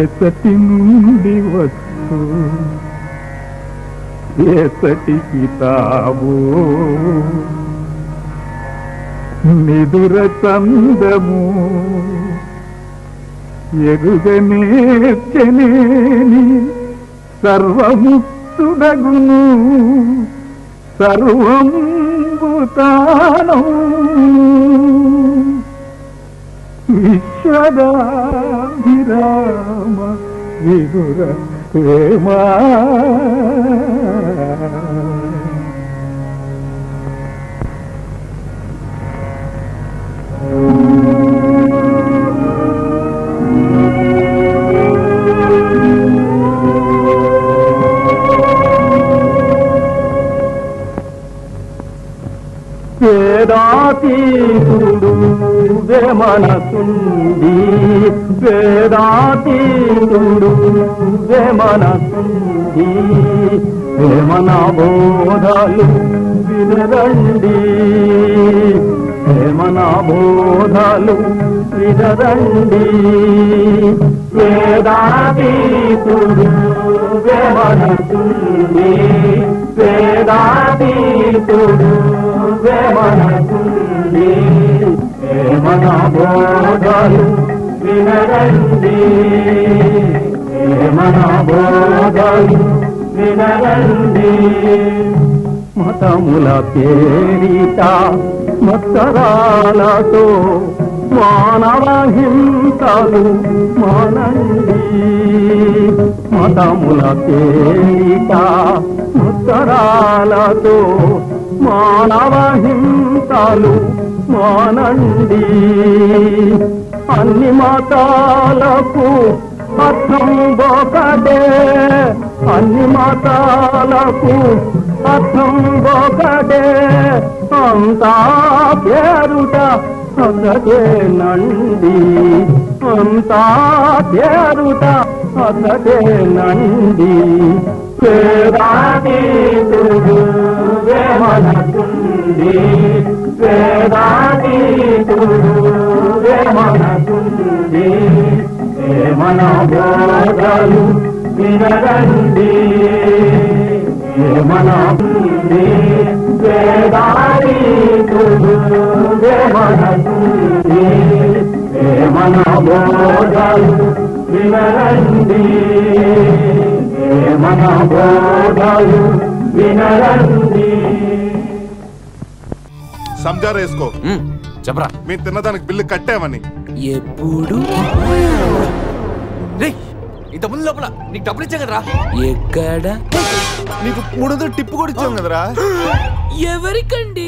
ఎసటి నుండి వచ్చు ఎసటికి తావు నిదుర చందము ఎరుగనేర్చనేని సర్వముక్తుడగును సర్వంబుతాను విశ్వదాభిరామ విదుర ప్రేమా వేదాతీతుడు మనసుంది వేదాతీతుడు మనసుంది వేమన బోధాలు వినరండి వేమన బోధాలు వినరండి వేదాతీతుడు మనసుంది వేదాతీతుడు మనసుంది వేమన బోధాలు వినరండి వేమన బోధాలు వినరండి మతముల పేరిట మత్సరాలతో మానవ హింసలు మానండి మతముల పేరిట మత్సరాలతో మానవ హింసలు మానండి అన్ని మతాలకు అర్థం ఒకటే అన్ని మతాలకు అర్థం ఒకటే అంతా పేరుట అసటేనండి అంతా పేరుట అసటేనండి వేదాతీతుడు మనసుంది వేదాతీతుడు మనసుంది వేమన బోధాలు వినరండి వేమన వేదాతీతుడు మనసుంది వేమన బోధాలు వినరండి వేమన బోధాలు వినరండి. సంజారా వేసుకో చెప్పరా మేము తిన్నదానికి బిల్లు కట్టామని ఎప్పుడు ఇంత ముందు లోపల నీకు డబ్బులు ఇచ్చా కదరా ఎక్కడ నీకు 300 టిప్పు కూడా ఇచ్చాం కదరా ఎవరికండి